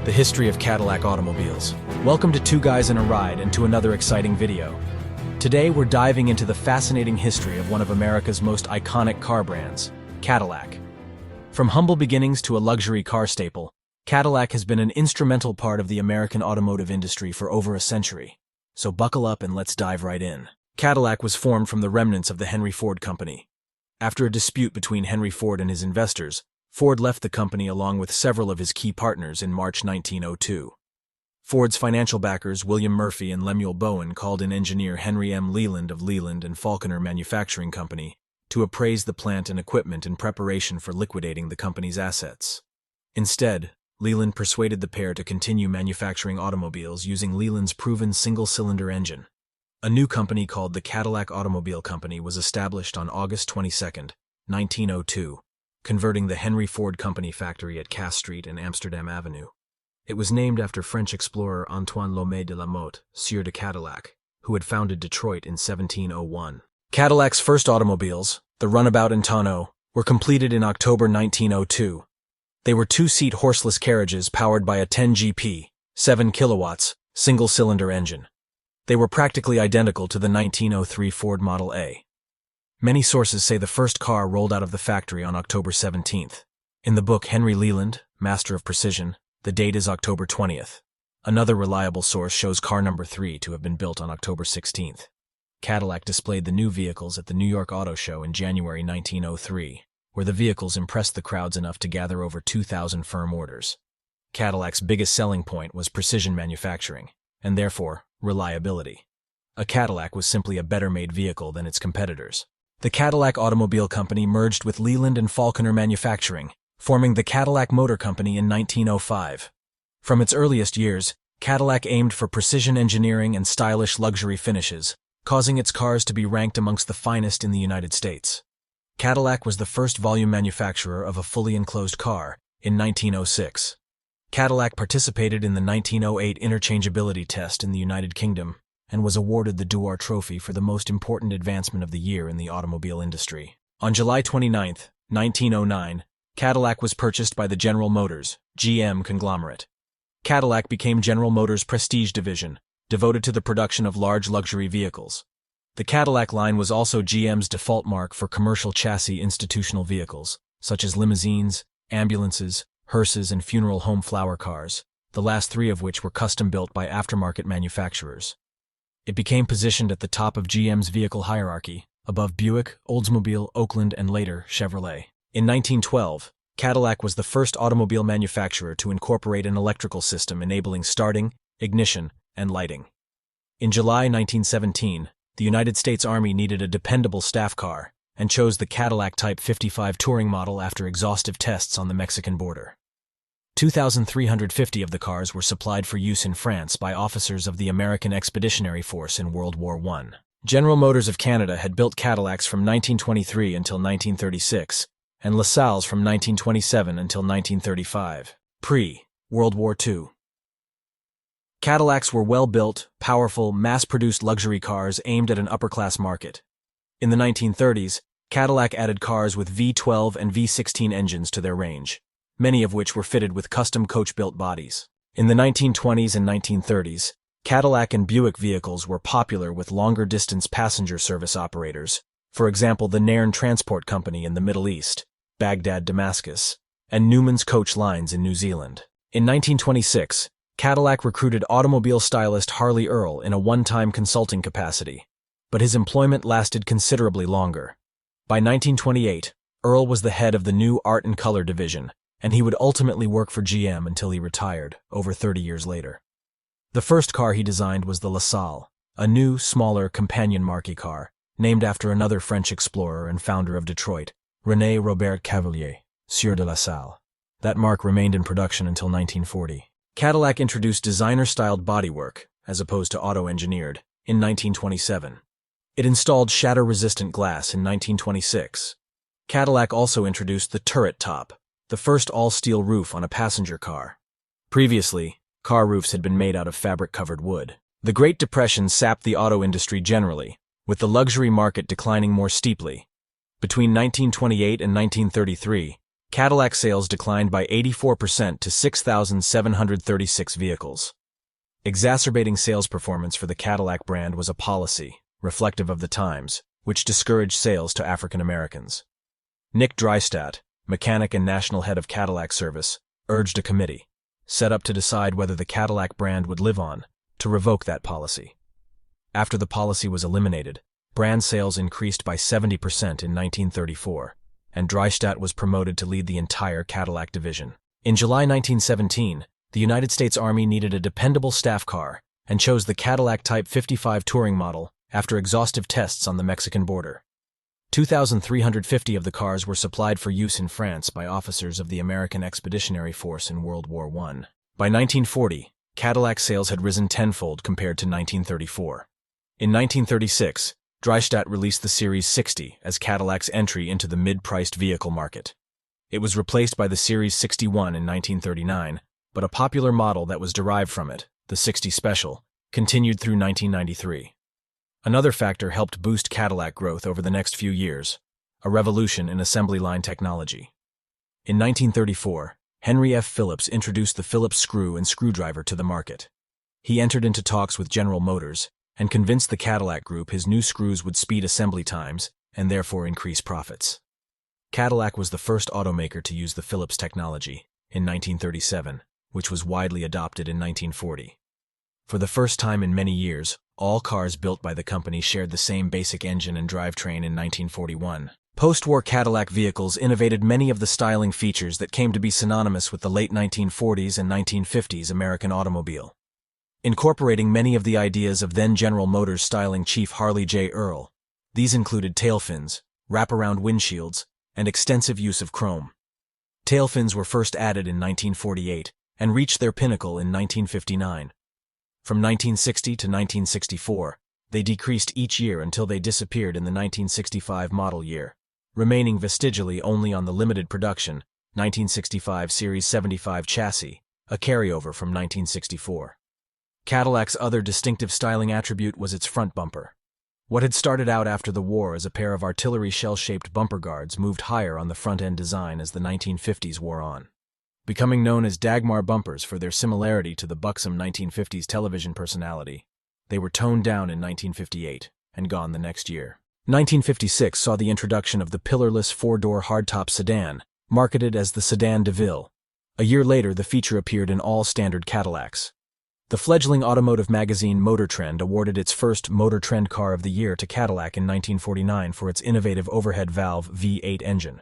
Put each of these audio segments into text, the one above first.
the history of Cadillac automobiles. Welcome to Two Guys in a Ride and to another exciting video. Today we're diving into the fascinating history of one of America's most iconic car brands, Cadillac. From humble beginnings to a luxury car staple, Cadillac has been an instrumental part of the American automotive industry for over a century. So buckle up and let's dive right in. Cadillac was formed from the remnants of the Henry Ford Company. After a dispute between Henry Ford and his investors, Ford left the company along with several of his key partners in March 1902. Ford's financial backers, William Murphy and Lemuel Bowen, called in engineer Henry M. Leland of Leland and Falconer Manufacturing Company to appraise the plant and equipment in preparation for liquidating the company's assets. Instead, Leland persuaded the pair to continue manufacturing automobiles using Leland's proven single-cylinder engine. A new company called the Cadillac Automobile Company was established on August 22, 1902, converting the Henry Ford Company factory at Cass Street and Amsterdam Avenue. It was named after French explorer Antoine Lomé de la Motte, Sieur de Cadillac, who had founded Detroit in 1701. Cadillac's first automobiles, the Runabout and Tonneau, were completed in October 1902. They were two-seat horseless carriages powered by a 10 GP, 7 kilowatts, single-cylinder engine. They were practically identical to the 1903 Ford Model A. Many sources say the first car rolled out of the factory on October 17th. In the book Henry Leland, Master of Precision, the date is October 20th. Another reliable source shows car number 3 to have been built on October 16th. Cadillac displayed the new vehicles at the New York Auto Show in January 1903, where the vehicles impressed the crowds enough to gather over 2,000 firm orders. Cadillac's biggest selling point was precision manufacturing, and therefore, reliability. A Cadillac was simply a better-made vehicle than its competitors. The Cadillac Automobile Company merged with Leland and Falconer Manufacturing, forming the Cadillac Motor Company in 1905. From its earliest years, Cadillac aimed for precision engineering and stylish luxury finishes, causing its cars to be ranked amongst the finest in the United States. Cadillac was the first volume manufacturer of a fully enclosed car in 1906. Cadillac participated in the 1908 interchangeability test in the United Kingdom and was awarded the Dewar Trophy for the most important advancement of the year in the automobile industry. On July 29, 1909, Cadillac was purchased by the General Motors, GM conglomerate. Cadillac became General Motors' prestige division, devoted to the production of large luxury vehicles. The Cadillac line was also GM's default mark for commercial chassis institutional vehicles, such as limousines, ambulances, hearses, and funeral home flower cars, the last 3 of which were custom-built by aftermarket manufacturers. It became positioned at the top of GM's vehicle hierarchy, above Buick, Oldsmobile, Oakland, and later, Chevrolet. In 1912, Cadillac was the first automobile manufacturer to incorporate an electrical system enabling starting, ignition, and lighting. In July 1917, the United States Army needed a dependable staff car and chose the Cadillac Type 55 touring model after exhaustive tests on the Mexican border. 2,350 of the cars were supplied for use in France by officers of the American Expeditionary Force in World War I. General Motors of Canada had built Cadillacs from 1923 until 1936, and LaSalle's from 1927 until 1935, pre-World War II. Cadillacs were well-built, powerful, mass-produced luxury cars aimed at an upper-class market. In the 1930s, Cadillac added cars with V12 and V16 engines to their range, many of which were fitted with custom coach-built bodies. In the 1920s and 1930s, Cadillac and Buick vehicles were popular with longer-distance passenger service operators, for example the Nairn Transport Company in the Middle East, Baghdad, Damascus, and Newman's Coach Lines in New Zealand. In 1926, Cadillac recruited automobile stylist Harley Earl in a one-time consulting capacity, but his employment lasted considerably longer. By 1928, Earl was the head of the new Art and Color division, and he would ultimately work for GM until he retired, over 30 years later. The first car he designed was the LaSalle, a new, smaller, companion marquee car, named after another French explorer and founder of Detroit, René Robert Cavelier, Sieur de LaSalle. That marque remained in production until 1940. Cadillac introduced designer-styled bodywork, as opposed to auto-engineered, in 1927. It installed shatter-resistant glass in 1926. Cadillac also introduced the turret top, the first all-steel roof on a passenger car. Previously, car roofs had been made out of fabric-covered wood. The Great Depression sapped the auto industry generally, with the luxury market declining more steeply. Between 1928 and 1933, Cadillac sales declined by 84% to 6,736 vehicles. Exacerbating sales performance for the Cadillac brand was a policy, reflective of the times, which discouraged sales to African Americans. Nick Drystat, mechanic and national head of Cadillac service, urged a committee, set up to decide whether the Cadillac brand would live on, to revoke that policy. After the policy was eliminated, brand sales increased by 70% in 1934, and Drystat was promoted to lead the entire Cadillac division. In July 1917, the United States Army needed a dependable staff car and chose the Cadillac Type 55 touring model after exhaustive tests on the Mexican border. 2,350 of the cars were supplied for use in France by officers of the American Expeditionary Force in World War I. By 1940, Cadillac sales had risen tenfold compared to 1934. In 1936, Drystat released the Series 60 as Cadillac's entry into the mid-priced vehicle market. It was replaced by the Series 61 in 1939, but a popular model that was derived from it, the 60 Special, continued through 1993. Another factor helped boost Cadillac growth over the next few years, a revolution in assembly line technology. In 1934, Henry F. Phillips introduced the Phillips screw and screwdriver to the market. He entered into talks with General Motors and convinced the Cadillac Group his new screws would speed assembly times and therefore increase profits. Cadillac was the first automaker to use the Phillips technology, in 1937, which was widely adopted in 1940. For the first time in many years, all cars built by the company shared the same basic engine and drivetrain in 1941. Post-war Cadillac vehicles innovated many of the styling features that came to be synonymous with the late 1940s and 1950s American automobile. Incorporating many of the ideas of then General Motors styling chief Harley J. Earl, these included tail fins, wraparound windshields, and extensive use of chrome. Tail fins were first added in 1948 and reached their pinnacle in 1959. From 1960 to 1964, they decreased each year until they disappeared in the 1965 model year, remaining vestigially only on the limited production 1965 Series 75 chassis, a carryover from 1964. Cadillac's other distinctive styling attribute was its front bumper. What had started out after the war as a pair of artillery shell-shaped bumper guards moved higher on the front-end design as the 1950s wore on. Becoming known as Dagmar bumpers for their similarity to the buxom 1950s television personality, they were toned down in 1958 and gone the next year. 1956 saw the introduction of the pillarless four-door hardtop sedan, marketed as the Sedan de Ville. A year later, the feature appeared in all standard Cadillacs. The fledgling automotive magazine Motor Trend awarded its first Motor Trend Car of the Year to Cadillac in 1949 for its innovative overhead valve V8 engine.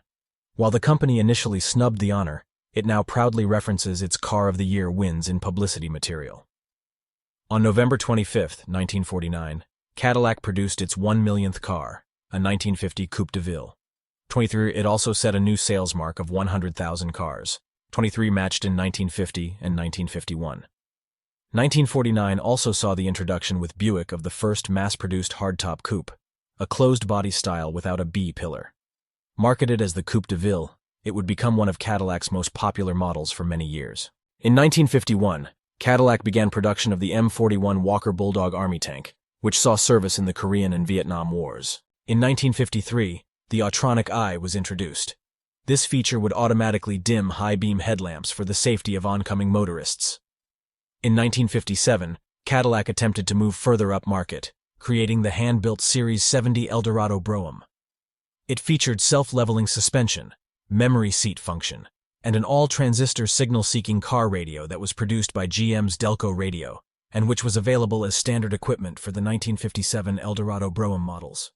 While the company initially snubbed the honor, it now proudly references its Car of the Year wins in publicity material. On November 25, 1949, Cadillac produced its 1 millionth car, a 1950 Coupe de Ville. 23. It also set a new sales mark of 100,000 cars. 23 matched in 1950 and 1951. 1949 also saw the introduction with Buick of the first mass-produced hardtop coupe, a closed-body style without a B-pillar. Marketed as the Coupe de Ville, it would become one of Cadillac's most popular models for many years. In 1951, Cadillac began production of the M41 Walker Bulldog Army tank, which saw service in the Korean and Vietnam Wars. In 1953, the Autronic Eye was introduced. This feature would automatically dim high-beam headlamps for the safety of oncoming motorists. In 1957, Cadillac attempted to move further up market, creating the hand-built Series 70 Eldorado Brougham. It featured self-leveling suspension, memory seat function, and an all-transistor signal-seeking car radio that was produced by GM's Delco Radio, and which was available as standard equipment for the 1957 Eldorado Brougham models.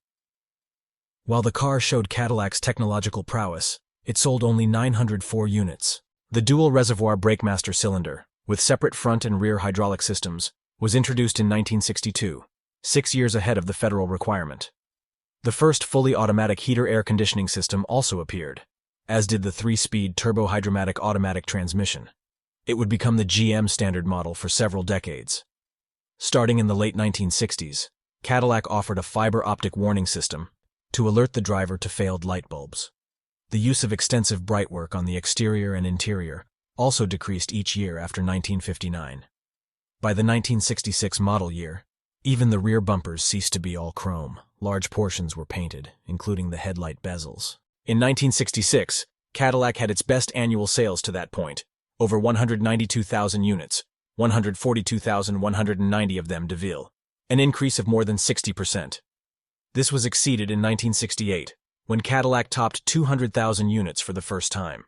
While the car showed Cadillac's technological prowess, it sold only 904 units. The dual reservoir Brakemaster cylinder, with separate front and rear hydraulic systems, was introduced in 1962, 6 years ahead of the federal requirement. The first fully automatic heater air conditioning system also appeared, as did the 3-speed turbo-hydromatic automatic transmission. It would become the GM standard model for several decades. Starting in the late 1960s, Cadillac offered a fiber optic warning system to alert the driver to failed light bulbs. The use of extensive brightwork on the exterior and interior also decreased each year after 1959. By the 1966 model year, even the rear bumpers ceased to be all chrome. Large portions were painted, including the headlight bezels. In 1966, Cadillac had its best annual sales to that point, over 192,000 units, 142,190 of them DeVille, an increase of more than 60%. This was exceeded in 1968, when Cadillac topped 200,000 units for the first time.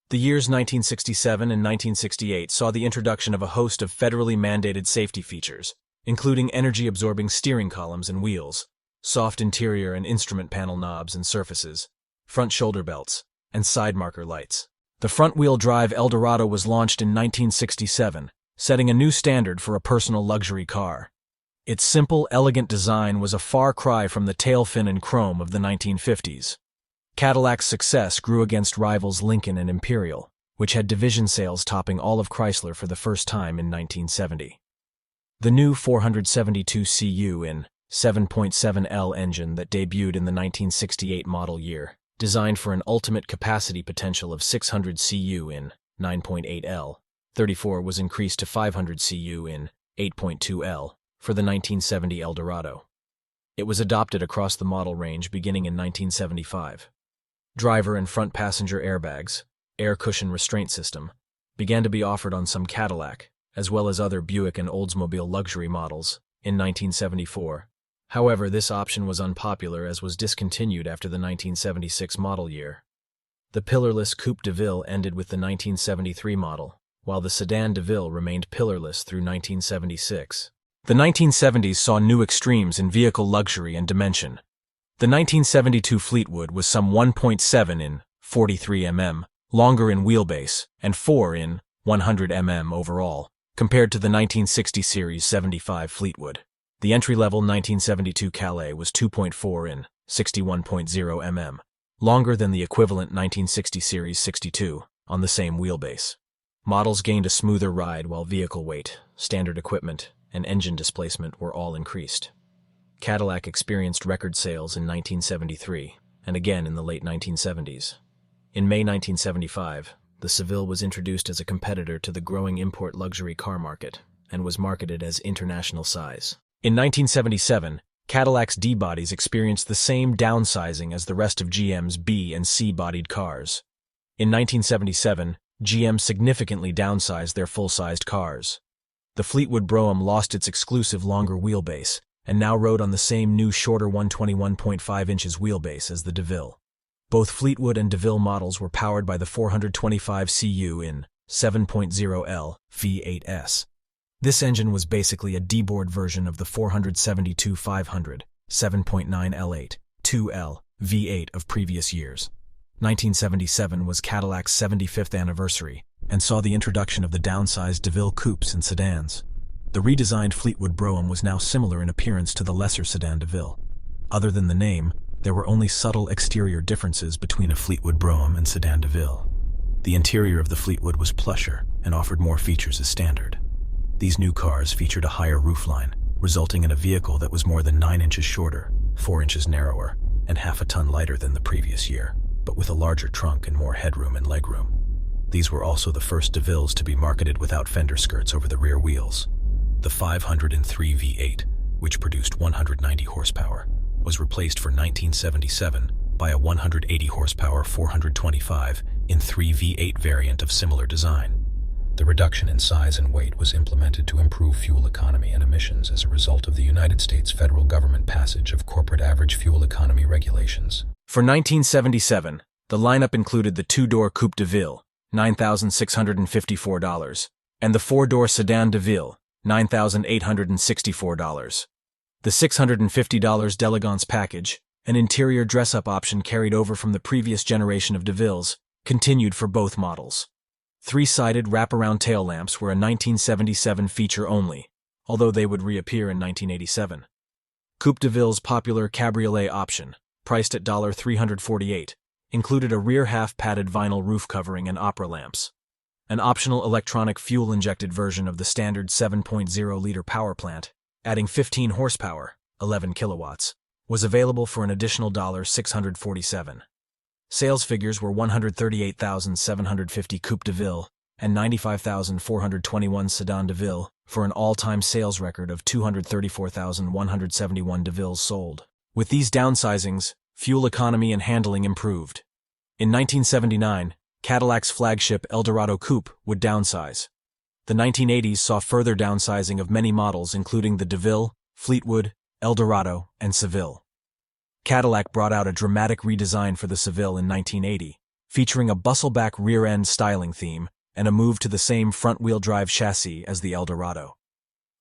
The years 1967 and 1968 saw the introduction of a host of federally mandated safety features, including energy-absorbing steering columns and wheels, soft interior and instrument panel knobs and surfaces, front shoulder belts, and side marker lights. The front-wheel drive Eldorado was launched in 1967, setting a new standard for a personal luxury car. Its simple, elegant design was a far cry from the tail fin and chrome of the 1950s. Cadillac's success grew against rivals Lincoln and Imperial, which had division sales topping all of Chrysler for the first time in 1970. The new 472 cu in 7.7L engine that debuted in the 1968 model year, designed for an ultimate capacity potential of 600 cu in 9.8L, 34 was increased to 500 cu in 8.2L for the 1970 Eldorado. It was adopted across the model range beginning in 1975. Driver and front passenger airbags, air cushion restraint system, began to be offered on some Cadillac, as well as other Buick and Oldsmobile luxury models, in 1974. However, this option was unpopular as was discontinued after the 1976 model year. The pillarless Coupe de Ville ended with the 1973 model, while the sedan de Ville remained pillarless through 1976. The 1970s saw new extremes in vehicle luxury and dimension. The 1972 Fleetwood was some 1.7 in 43 mm, longer in wheelbase, and 4 in 100 mm overall, compared to the 1960 Series 75 Fleetwood. The entry-level 1972 Calais was 2.4 in 61.0 mm, longer than the equivalent 1960 Series 62, on the same wheelbase. Models gained a smoother ride while vehicle weight, standard equipment, and engine displacement were all increased. Cadillac experienced record sales in 1973, and again in the late 1970s. In May 1975, the Seville was introduced as a competitor to the growing import luxury car market, and was marketed as international size. In 1977, Cadillac's D-bodies experienced the same downsizing as the rest of GM's B and C-bodied cars. In 1977, GM significantly downsized their full-sized cars. The Fleetwood Brougham lost its exclusive longer wheelbase, and now rode on the same new shorter 121.5 inches wheelbase as the DeVille. Both Fleetwood and DeVille models were powered by the 425 cu in 7.0L V8S. This engine was basically a D-board version of the 472 500 7.9L8 2L V8 of previous years. 1977 was Cadillac's 75th anniversary, and saw the introduction of the downsized DeVille coupes and sedans. The redesigned Fleetwood Brougham was now similar in appearance to the lesser sedan DeVille. Other than the name, there were only subtle exterior differences between a Fleetwood Brougham and sedan DeVille. The interior of the Fleetwood was plusher and offered more features as standard. These new cars featured a higher roofline, resulting in a vehicle that was more than 9 inches shorter, 4 inches narrower, and half a ton lighter than the previous year, but with a larger trunk and more headroom and legroom. These were also the first DeVilles to be marketed without fender skirts over the rear wheels. The 503 V8, which produced 190 horsepower, was replaced for 1977 by a 180 horsepower 425 in 3 V8 variant of similar design. The reduction in size and weight was implemented to improve fuel economy and emissions as a result of the United States federal government passage of corporate average fuel economy regulations. For 1977, the lineup included the two-door Coupe de Ville, $9,654, and the four-door Sedan de Ville, $9,864. The $650 d'Elegance package, an interior dress-up option carried over from the previous generation of DeVilles, continued for both models. Three-sided wraparound tail lamps were a 1977 feature only, although they would reappear in 1987. Coupe de Ville's popular cabriolet option, priced at $348, included a rear half-padded vinyl roof covering and opera lamps. An optional electronic fuel-injected version of the standard 7.0-liter power plant, adding 15 horsepower, 11 kilowatts, was available for an additional $647. Sales figures were 138,750 Coupe de Ville and 95,421 Sedan de Ville, for an all-time sales record of 234,171 DeVilles sold. With these downsizings, fuel economy and handling improved. In 1979, Cadillac's flagship Eldorado Coupe would downsize. The 1980s saw further downsizing of many models including the DeVille, Fleetwood, Eldorado, and Seville. Cadillac brought out a dramatic redesign for the Seville in 1980, featuring a bustleback rear-end styling theme and a move to the same front-wheel drive chassis as the Eldorado.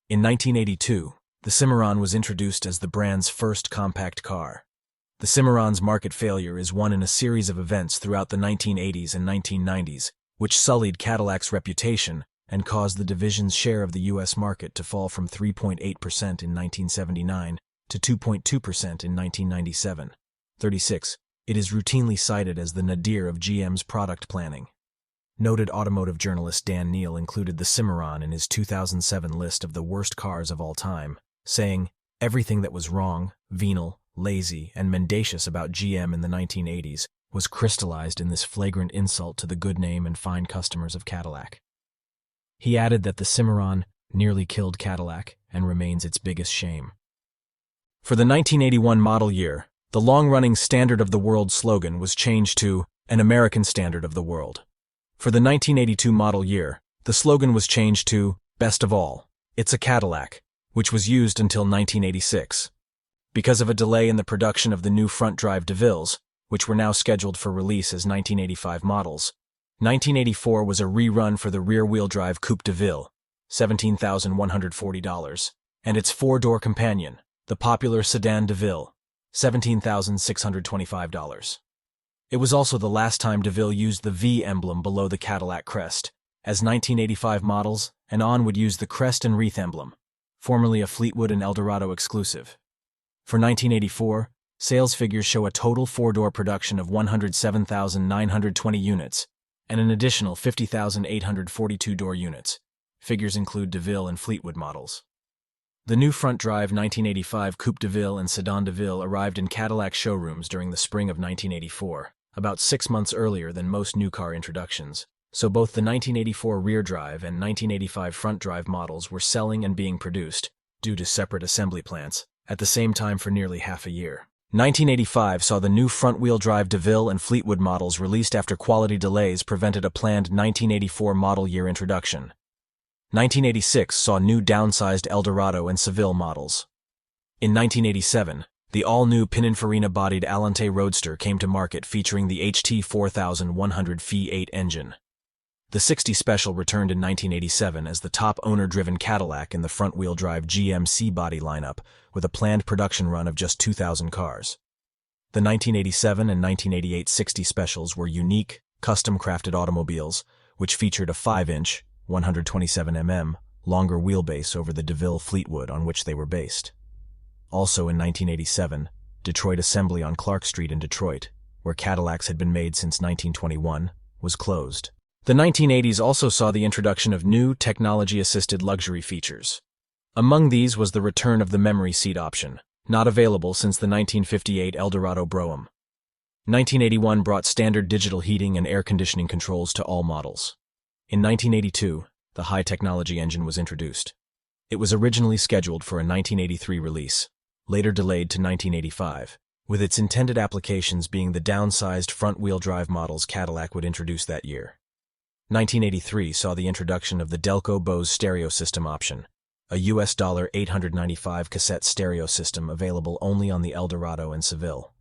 In 1982, the Cimarron was introduced as the brand's first compact car. The Cimarron's market failure is one in a series of events throughout the 1980s and 1990s, which sullied Cadillac's reputation and caused the division's share of the U.S. market to fall from 3.8% in 1979 to 2.2% in 1997. 36. It is routinely cited as the nadir of GM's product planning. Noted automotive journalist Dan Neal included the Cimarron in his 2007 list of the worst cars of all time, saying, "Everything that was wrong, venal, lazy, and mendacious about GM in the 1980s was crystallized in this flagrant insult to the good name and fine customers of Cadillac." He added that the Cimarron nearly killed Cadillac and remains its biggest shame. For the 1981 model year, the long-running Standard of the World slogan was changed to an American Standard of the World. For the 1982 model year, the slogan was changed to Best of All, It's a Cadillac, which was used until 1986. Because of a delay in the production of the new front-drive DeVilles, which were now scheduled for release as 1985 models, 1984 was a rerun for the rear-wheel drive Coupe DeVille, $17,140, and its four-door companion, the popular sedan DeVille, $17,625. It was also the last time DeVille used the V emblem below the Cadillac crest, as 1985 models and on would use the crest and wreath emblem, formerly a Fleetwood and Eldorado exclusive. For 1984, sales figures show a total four-door production of 107,920 units and an additional 50,842 door units. Figures include DeVille and Fleetwood models. The new front-drive 1985 Coupe DeVille and Sedan DeVille arrived in Cadillac showrooms during the spring of 1984, about 6 months earlier than most new car introductions, so both the 1984 rear-drive and 1985 front-drive models were selling and being produced, due to separate assembly plants, at the same time for nearly half a year. 1985 saw the new front-wheel drive DeVille and Fleetwood models released after quality delays prevented a planned 1984 model year introduction. 1986 saw new downsized Eldorado and Seville models. In 1987, the all-new Pininfarina-bodied Alente Roadster came to market featuring the HT 4100 V8 engine. The 60 Special returned in 1987 as the top owner-driven Cadillac in the front-wheel drive GMC body lineup, with a planned production run of just 2,000 cars. The 1987 and 1988 60 Specials were unique, custom-crafted automobiles, which featured a 5-inch, 127 mm, longer wheelbase over the DeVille Fleetwood on which they were based. Also in 1987, Detroit Assembly on Clark Street in Detroit, where Cadillacs had been made since 1921, was closed. The 1980s also saw the introduction of new technology-assisted luxury features. Among these was the return of the memory seat option, not available since the 1958 Eldorado Brougham. 1981 brought standard digital heating and air conditioning controls to all models. In 1982, the high-technology engine was introduced. It was originally scheduled for a 1983 release, later delayed to 1985, with its intended applications being the downsized front-wheel drive models Cadillac would introduce that year. 1983 saw the introduction of the Delco Bose stereo system option, a US $895 cassette stereo system available only on the Eldorado and Seville.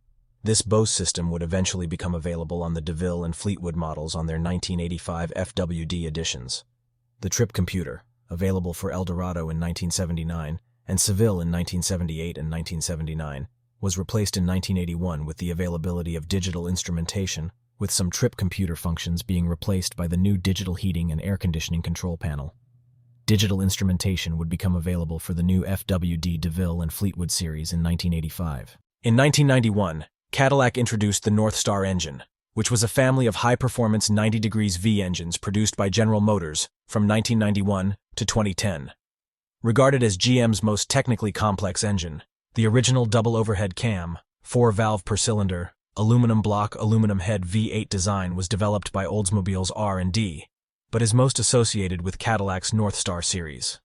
This Bose system would eventually become available on the DeVille and Fleetwood models on their 1985 FWD editions. The trip computer, available for Eldorado in 1979 and Seville in 1978 and 1979, was replaced in 1981 with the availability of digital instrumentation, with some trip computer functions being replaced by the new digital heating and air conditioning control panel. Digital instrumentation would become available for the new FWD DeVille and Fleetwood series in 1985. In 1991, Cadillac introduced the North Star engine, which was a family of high-performance 90° V engines produced by General Motors from 1991 to 2010. Regarded as GM's most technically complex engine, the original double-overhead cam, 4-valve per cylinder, aluminum block, aluminum head V8 design was developed by Oldsmobile's R&D, but is most associated with Cadillac's North Star series.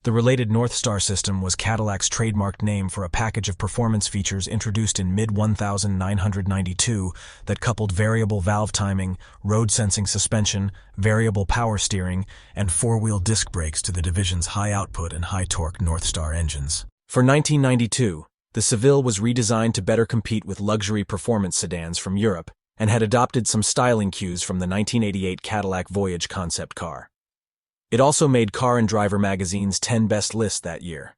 The related North Star system was Cadillac's trademarked name for a package of performance features introduced in mid-1992 that coupled variable valve timing, road-sensing suspension, variable power steering, and four-wheel disc brakes to the division's high-output and high-torque North Star engines. For 1992, the Seville was redesigned to better compete with luxury performance sedans from Europe and had adopted some styling cues from the 1988 Cadillac Voyage concept car. It also made Car and Driver magazine's 10 best list that year.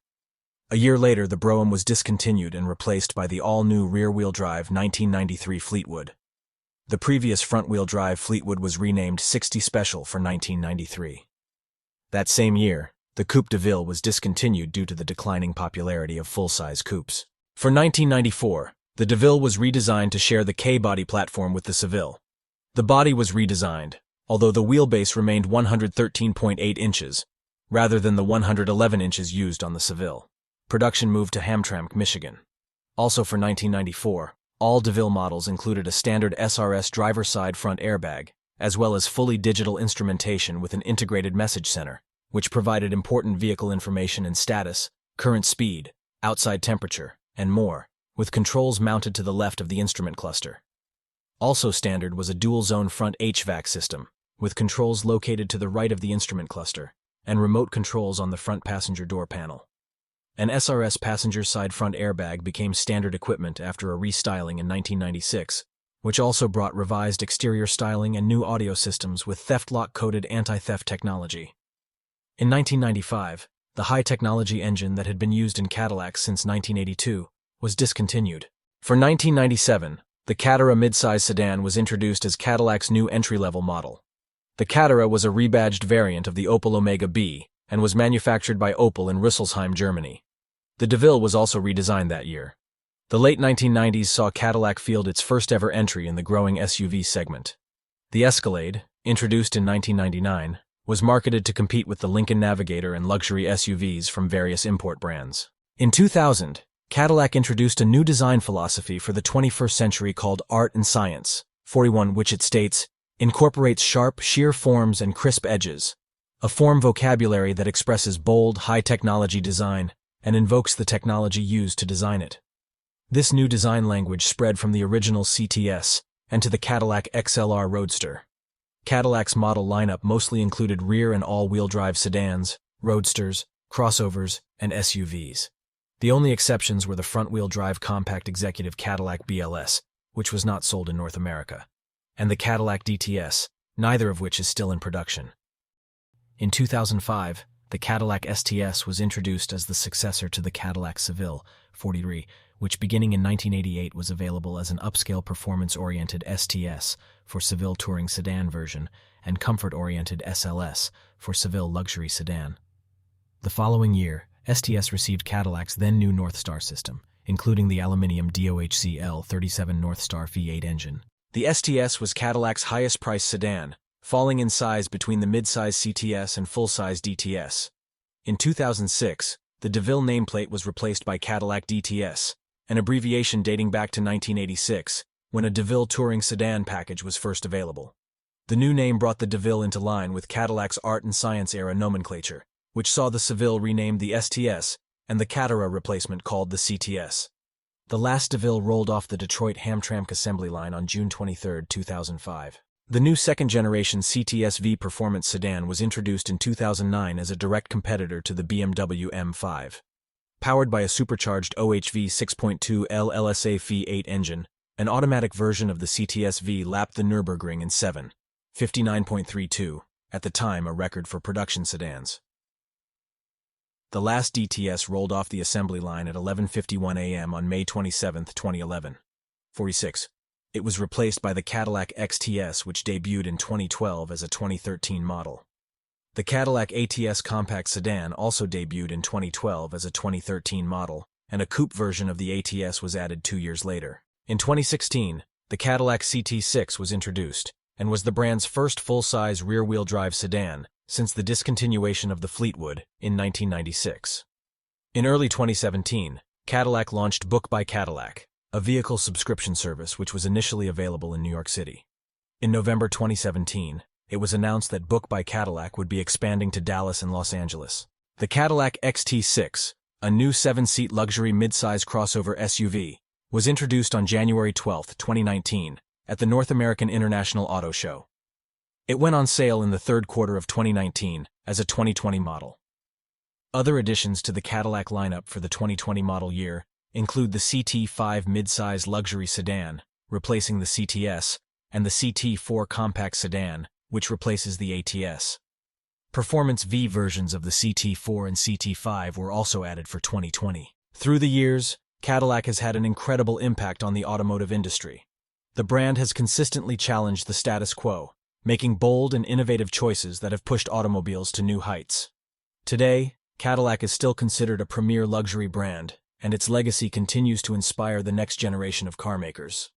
A year later, the Brougham was discontinued and replaced by the all-new rear-wheel drive 1993 Fleetwood. The previous front-wheel drive Fleetwood was renamed 60 Special for 1993. That same year, the Coupe de Ville was discontinued due to the declining popularity of full-size coupes. For 1994, the de Ville was redesigned to share the K-body platform with the Seville. The body was redesigned, although the wheelbase remained 113.8 inches, rather than the 111 inches used on the Seville. Production moved to Hamtramck, Michigan. Also for 1994, all de Ville models included a standard SRS driver-side front airbag, as well as fully digital instrumentation with an integrated message center, which provided important vehicle information and status, current speed, outside temperature, and more, with controls mounted to the left of the instrument cluster. Also standard was a dual-zone front HVAC system, with controls located to the right of the instrument cluster, and remote controls on the front passenger door panel. An SRS passenger side front airbag became standard equipment after a restyling in 1996, which also brought revised exterior styling and new audio systems with theft lock-coded anti-theft technology. In 1995, the high-technology engine that had been used in Cadillacs since 1982 was discontinued. For 1997, the Catera midsize sedan was introduced as Cadillac's new entry-level model. The Catera was a rebadged variant of the Opel Omega B and was manufactured by Opel in Rüsselsheim, Germany. The de Ville was also redesigned that year. The late 1990s saw Cadillac field its first-ever entry in the growing SUV segment. The Escalade, introduced in 1999, was marketed to compete with the Lincoln Navigator and luxury SUVs from various import brands. In 2000, Cadillac introduced a new design philosophy for the 21st century called Art and Science, 41, which it states, incorporates sharp, sheer forms and crisp edges, a form vocabulary that expresses bold, high-technology design and invokes the technology used to design it. This new design language spread from the original CTS and to the Cadillac XLR Roadster. Cadillac's model lineup mostly included rear and all-wheel drive sedans, roadsters, crossovers, and SUVs. The only exceptions were the front-wheel drive compact executive Cadillac BLS, which was not sold in North America, and the Cadillac DTS, neither of which is still in production. In 2005, the Cadillac STS was introduced as the successor to the Cadillac Seville, 43, which beginning in 1988 was available as an upscale performance-oriented STS for Seville Touring Sedan version and comfort-oriented SLS for Seville Luxury Sedan. The following year, STS received Cadillac's then-new North Star system, including the aluminium DOHC L37 North Star V8 engine. The STS was Cadillac's highest-priced sedan, falling in size between the mid-size CTS and full-size DTS. In 2006, the de Ville nameplate was replaced by Cadillac DTS, an abbreviation dating back to 1986, when a de Ville touring sedan package was first available. The new name brought the de Ville into line with Cadillac's Art and Science era nomenclature, which saw the Seville renamed the STS and the Catera replacement called the CTS. The last de Ville rolled off the Detroit Hamtramck assembly line on June 23, 2005. The new second-generation CTS-V performance sedan was introduced in 2009 as a direct competitor to the BMW M5. Powered by a supercharged OHV 6.2 L LSA V8 engine, an automatic version of the CTS-V lapped the Nürburgring in 7:59.32, at the time a record for production sedans. The last DTS rolled off the assembly line at 11:51 a.m. on May 27, 2011. 46. It was replaced by the Cadillac XTS, which debuted in 2012 as a 2013 model. The Cadillac ATS compact sedan also debuted in 2012 as a 2013 model, and a coupe version of the ATS was added 2 years later. In 2016, the Cadillac CT6 was introduced, and was the brand's first full-size rear-wheel drive sedan since the discontinuation of the Fleetwood in 1996. In early 2017, Cadillac launched Book by Cadillac, a vehicle subscription service which was initially available in New York City. In November 2017, it was announced that Book by Cadillac would be expanding to Dallas and Los Angeles. The Cadillac XT6, a new 7-seat luxury midsize crossover SUV, was introduced on January 12, 2019, at the North American International Auto Show. It went on sale in the third quarter of 2019 as a 2020 model. Other additions to the Cadillac lineup for the 2020 model year include the CT5 midsize luxury sedan, replacing the CTS, and the CT4 compact sedan, which replaces the ATS. Performance V versions of the CT4 and CT5 were also added for 2020. Through the years, Cadillac has had an incredible impact on the automotive industry. The brand has consistently challenged the status quo, making bold and innovative choices that have pushed automobiles to new heights. Today, Cadillac is still considered a premier luxury brand, and its legacy continues to inspire the next generation of carmakers.